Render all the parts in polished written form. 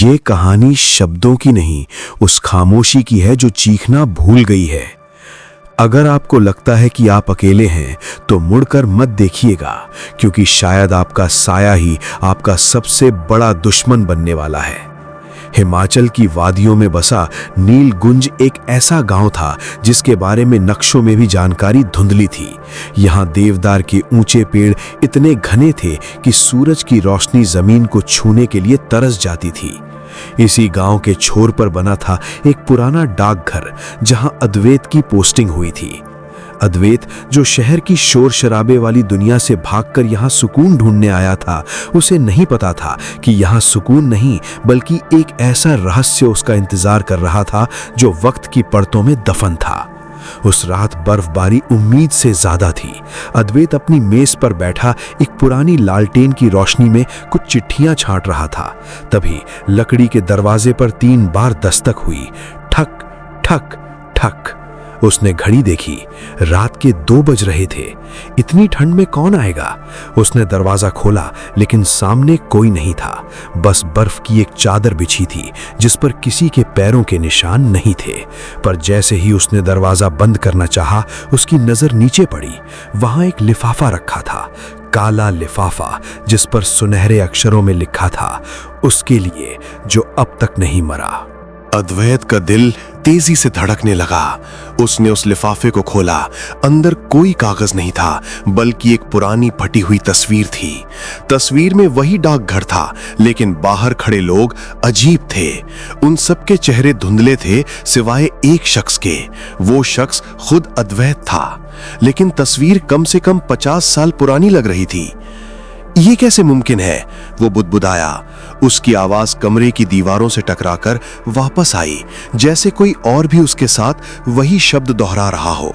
ये कहानी शब्दों की नहीं, उस खामोशी की है जो चीखना भूल गई है। अगर आपको लगता है कि आप अकेले हैं तो मुड़कर मत देखिएगा, क्योंकि शायद आपका साया ही आपका सबसे बड़ा दुश्मन बनने वाला है। हिमाचल की वादियों में बसा नीलगुंज एक ऐसा गांव था जिसके बारे में नक्शों में भी जानकारी धुंधली थी। यहाँ देवदार के ऊंचे पेड़ इतने घने थे कि सूरज की रोशनी जमीन को छूने के लिए तरस जाती थी। इसी गांव के छोर पर बना था एक पुराना डाकघर जहां अद्वैत की पोस्टिंग हुई थी। अद्वैत, जो शहर की शोर शराबे वाली दुनिया से भागकर यहाँ सुकून ढूंढने आया था, उसे नहीं पता था कि यहाँ सुकून नहीं बल्कि एक ऐसा रहस्य उसका इंतजार कर रहा था जो वक्त की परतों में दफन था। उस रात बर्फबारी उम्मीद से ज्यादा थी। अद्वैत अपनी मेज पर बैठा एक पुरानी लालटेन की रोशनी में कुछ चिट्ठियां छांट रहा था। तभी लकड़ी के दरवाजे पर 3 बार दस्तक हुई। ठक ठक ठक। उसने घड़ी देखी, रात के 2 बज रहे थे। इतनी ठंड में कौन आएगा? उसने दरवाजा खोला, लेकिन सामने कोई नहीं था। बस बर्फ की एक चादर बिछी थी जिस पर किसी के पैरों के निशान नहीं थे। पर जैसे ही उसने दरवाजा बंद करना चाहा, उसकी नजर नीचे पड़ी। वहां एक लिफाफा रखा था, काला लिफाफा जिस पर सुनहरे अक्षरों में लिखा था, उसके लिए जो अब तक नहीं मरा। अद्वैत का दिल तेजी से धड़कने लगा। उसने उस लिफाफे को खोला। अंदर कोई कागज नहीं था, बल्कि एक पुरानी फटी हुई तस्वीर थी। तस्वीर में वही डाकघर था, लेकिन बाहर खड़े लोग अजीब थे। उन सबके चेहरे धुंधले थे सिवाय एक शख्स के। वो शख्स खुद अद्वैत था, लेकिन तस्वीर कम से कम 50 साल पुरानी लग रही थी। ये कैसे मुमकिन है? वो बुदबुदाया। उसकी आवाज कमरे की दीवारों से टकराकर वापस आई, जैसे कोई और भी उसके साथ वही शब्द दोहरा रहा हो।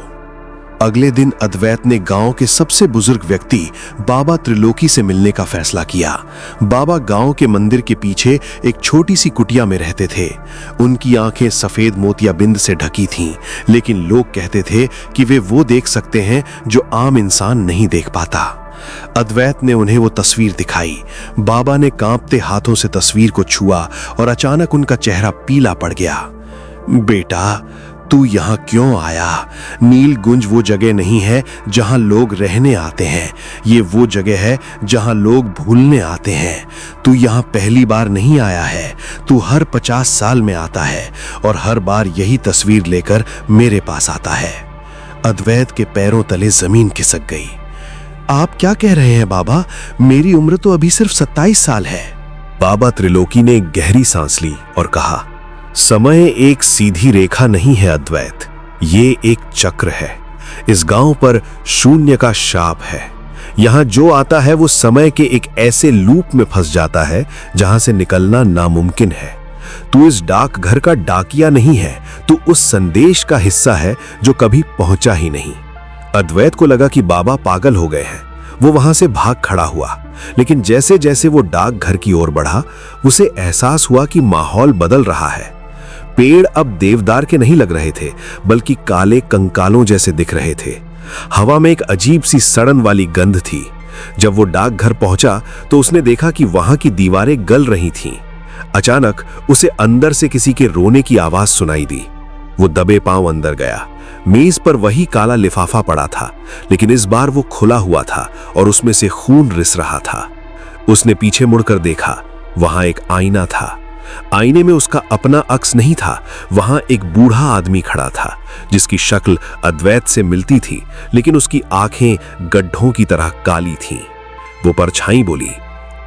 अगले दिन अद्वैत ने गांव के सबसे बुजुर्ग व्यक्ति बाबा त्रिलोकी से मिलने का फैसला किया। बाबा गांव के मंदिर के पीछे एक छोटी सी कुटिया में रहते थे। उनकी आंखें सफेद मोतियाबिंद से ढकी थीं, लेकिन लोग कहते थे कि वे वो देख सकते हैं जो आम इंसान नहीं देख पाता। अद्वैत ने उन्हें वो तस्वीर दिखाई। बाबा ने कांपते हाथों से तस्वीर को छुआ और अचानक उनका चेहरा पीला पड़ गया। बेटा, तू यहाँ क्यों आया? नीलगुंज वो जगह नहीं है जहाँ लोग रहने आते हैं। ये वो जगह है जहाँ लोग भूलने आते हैं। तू यहाँ पहली बार नहीं आया है। तू हर 50 साल में आता है और हर बार यही तस्वीर लेकर मेरे पास आता है। अद्वैत के पैरों तले जमीन खिसक गई। आप क्या कह रहे हैं बाबा? मेरी उम्र तो अभी सिर्फ 27 साल है। बाबा त्रिलोकी ने एक गहरी सांस ली और कहा, समय एक सीधी रेखा नहीं है अद्वैत, ये एक चक्र है। इस गांव पर शून्य का शाप है। यहां जो आता है वो समय के एक ऐसे लूप में फंस जाता है जहां से निकलना नामुमकिन है। तू इस डाकघर का डाकिया नहीं है, तू उस संदेश का हिस्सा है जो कभी पहुंचा ही नहीं। अद्वैत को लगा कि बाबा पागल हो गए हैं। वो वहां से भाग खड़ा हुआ, लेकिन जैसे जैसे वो डाकघर की ओर बढ़ा, उसे एहसास हुआ कि माहौल बदल रहा है। पेड़ अब देवदार के नहीं लग रहे थे, बल्कि काले कंकालों जैसे दिख रहे थे। हवा में एक अजीब सी सड़न वाली गंध थी। जब वो डाकघर पहुंचा तो उसने देखा कि वहां की दीवारें गल रही थीं। अचानक उसे अंदर से किसी के रोने की आवाज सुनाई दी। वो दबे पांव अंदर गया। मेज पर वही काला लिफाफा पड़ा था, लेकिन इस बार वो खुला हुआ था और उसमें से खून रिस रहा था। उसने पीछे मुड़कर देखा। वहां एक आईना था। आईने में उसका अपना अक्स नहीं था। वहां एक बूढ़ा आदमी खड़ा था जिसकी शक्ल अद्वैत से मिलती थी, लेकिन उसकी आंखें गड्ढों की तरह काली थीं। वो परछाई बोली,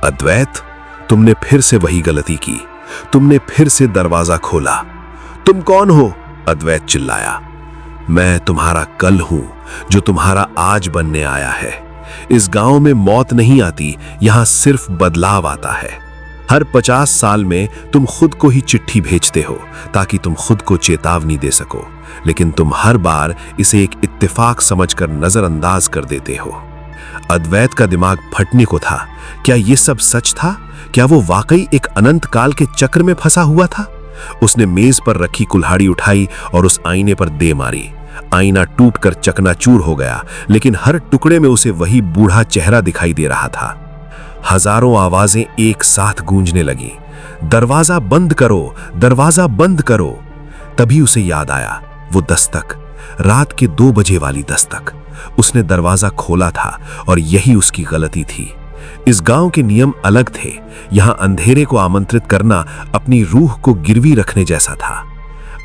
अद्वैत, तुमने फिर से वही गलती की। तुमने फिर से दरवाजा खोला। तुम कौन हो? अद्वैत चिल्लाया। मैं तुम्हारा कल हूं जो तुम्हारा आज बनने आया है। इस गांव में मौत नहीं आती, यहां सिर्फ बदलाव आता है। हर 50 साल में तुम खुद को ही चिट्ठी भेजते हो ताकि तुम खुद को चेतावनी दे सको, लेकिन तुम हर बार इसे एक इत्तेफाक समझकर नजरअंदाज कर देते हो। अद्वैत का दिमाग फटने को था। क्या यह सब सच था? क्या वो वाकई एक अनंत काल के चक्र में फंसा हुआ था? उसने मेज पर रखी कुल्हाड़ी उठाई और उस आईने पर दे मारी। आईना टूटकर चकनाचूर हो गया, लेकिन हर टुकड़े में उसे वही बूढ़ा चेहरा दिखाई दे रहा था। हजारों आवाजें एक साथ गूंजने लगीं। दरवाजा बंद करो, दरवाजा बंद करो। तभी उसे याद आया, वो दस्तक, रात के 2 बजे वाली दस्तक। उसने दरवाजा खोला था और यही उसकी गलती थी। इस गांव के नियम अलग थे। यहां अंधेरे को आमंत्रित करना अपनी रूह को गिरवी रखने जैसा था।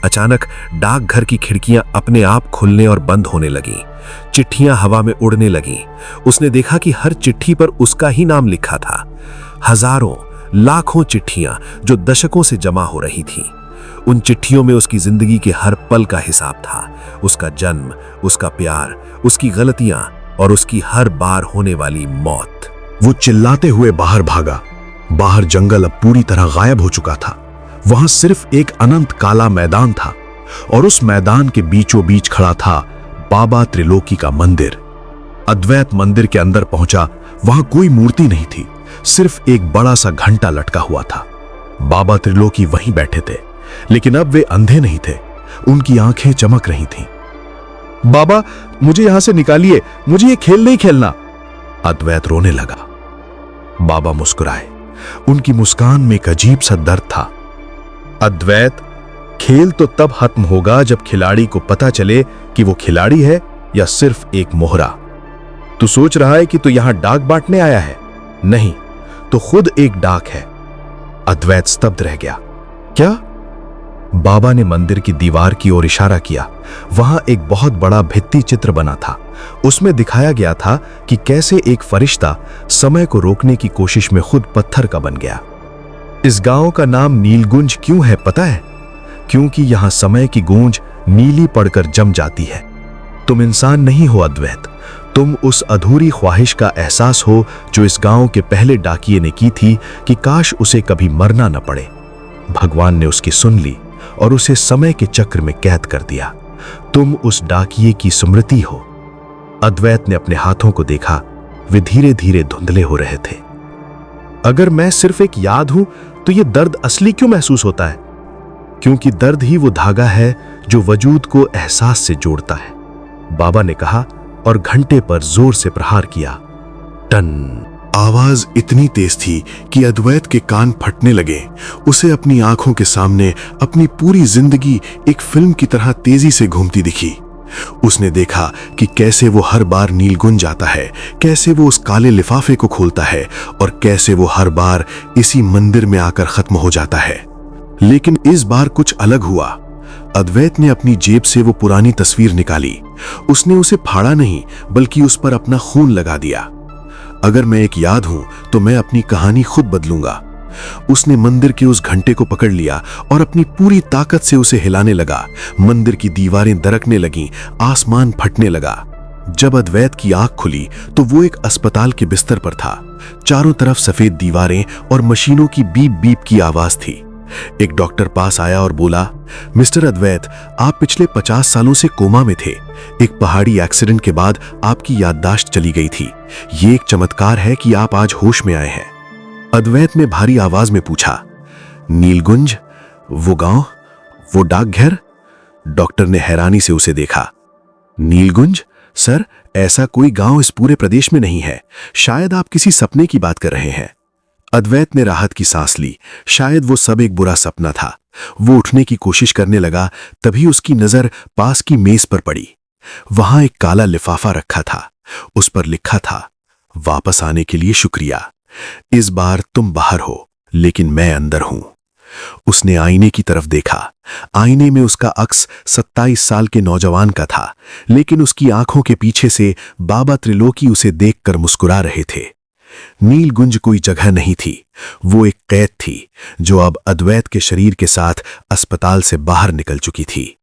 अचानक डाकघर की खिड़कियां अपने आप खुलने और बंद होने लगीं। चिट्ठियां हवा में उड़ने लगीं। उसने देखा कि हर चिट्ठी पर उसका ही नाम लिखा था। हजारों, लाखों चिट्ठियां जो दशकों से जमा हो रही थीं। उन चिट्ठियों में उसकी जिंदगी के हर पल का हिसाब था। उसका जन्म, उसका प्यार, उसकी गलतियां और उसकी हर बार होने वाली मौत। वो चिल्लाते हुए बाहर भागा। बाहर जंगल अब पूरी तरह गायब हो चुका था। वहां सिर्फ एक अनंत काला मैदान था और उस मैदान के बीचों बीच खड़ा था बाबा त्रिलोकी का मंदिर। अद्वैत मंदिर के अंदर पहुंचा। वहां कोई मूर्ति नहीं थी, सिर्फ एक बड़ा सा घंटा लटका हुआ था। बाबा त्रिलोकी वहीं बैठे थे, लेकिन अब वे अंधे नहीं थे। उनकी आंखें चमक रही थीं। बाबा, मुझे यहां से निकालिए, मुझे ये खेल नहीं खेलना। अद्वैत रोने लगा। बाबा मुस्कुराए। उनकी मुस्कान में एक अजीब सा दर्द था। अद्वैत, खेल तो तब खत्म होगा जब खिलाड़ी को पता चले कि वो खिलाड़ी है या सिर्फ एक मोहरा। तू सोच रहा है कि तू यहां डाक बांटने आया है? नहीं, तो खुद एक डाक है। अद्वैत स्तब्ध रह गया। क्या? बाबा ने मंदिर की दीवार की ओर इशारा किया। वहां एक बहुत बड़ा भित्ति चित्र बना था। उसमें दिखाया गया था कि कैसे एक फरिश्ता समय को रोकने की कोशिश में खुद पत्थर का बन गया। इस गांव का नाम नीलगुंज क्यों है पता है? क्योंकि यहां समय की गूंज नीली पड़कर जम जाती है। तुम इंसान नहीं हो अद्वैत, तुम उस अधूरी ख्वाहिश का एहसास हो जो इस गांव के पहले डाकिये ने की थी कि काश उसे कभी मरना न पड़े। भगवान ने उसकी सुन ली और उसे समय के चक्र में कैद कर दिया। तुम उस डाकिये की स्मृति हो। अद्वैत ने अपने हाथों को देखा। वे धीरे धीरे धुंधले हो रहे थे। अगर मैं सिर्फ एक याद हूं तो यह दर्द असली क्यों महसूस होता है? क्योंकि दर्द ही वो धागा है जो वजूद को एहसास से जोड़ता है, बाबा ने कहा और घंटे पर जोर से प्रहार किया। टन। आवाज इतनी तेज थी कि अद्वैत के कान फटने लगे। उसे अपनी आंखों के सामने अपनी पूरी जिंदगी एक फिल्म की तरह तेजी से घूमती दिखी। उसने देखा कि कैसे वो हर बार नीलगुंज आता है, कैसे वो उस काले लिफाफे को खोलता है और कैसे वो हर बार इसी मंदिर में आकर खत्म हो जाता है। लेकिन इस बार कुछ अलग हुआ। अद्वैत ने अपनी जेब से वो पुरानी तस्वीर निकाली। उसने उसे फाड़ा नहीं, बल्कि उस पर अपना खून लगा दिया। अगर मैं एक याद हूं तो मैं अपनी कहानी खुद बदलूंगा। उसने मंदिर के उस घंटे को पकड़ लिया और अपनी पूरी ताकत से उसे हिलाने लगा। मंदिर की दीवारें दरकने लगीं, आसमान फटने लगा। जब अद्वैत की आंख खुली तो वो एक अस्पताल के बिस्तर पर था। चारों तरफ सफेद दीवारें और मशीनों की बीप बीप की आवाज थी। एक डॉक्टर पास आया और बोला, मिस्टर अद्वैत, आप पिछले 50 सालों से कोमा में थे। एक पहाड़ी एक्सीडेंट के बाद आपकी याददाश्त चली गई थी। ये एक चमत्कार है कि आप आज होश में आए हैं। अद्वैत ने भारी आवाज में पूछा, नीलगुंज, वो गांव, वो डाकघर? डॉक्टर ने हैरानी से उसे देखा। नीलगुंज? सर, ऐसा कोई गांव इस पूरे प्रदेश में नहीं है। शायद आप किसी सपने की बात कर रहे हैं। अद्वैत ने राहत की सांस ली। शायद वो सब एक बुरा सपना था। वो उठने की कोशिश करने लगा, तभी उसकी नजर पास की मेज पर पड़ी। वहां एक काला लिफाफा रखा था। उस पर लिखा था, वापस आने के लिए शुक्रिया। इस बार तुम बाहर हो, लेकिन मैं अंदर हूं। उसने आईने की तरफ देखा। आईने में उसका अक्स 27 साल के नौजवान का था, लेकिन उसकी आंखों के पीछे से बाबा त्रिलोकी उसे देखकर मुस्कुरा रहे थे। नीलगुंज कोई जगह नहीं थी, वो एक कैद थी जो अब अद्वैत के शरीर के साथ अस्पताल से बाहर निकल चुकी थी।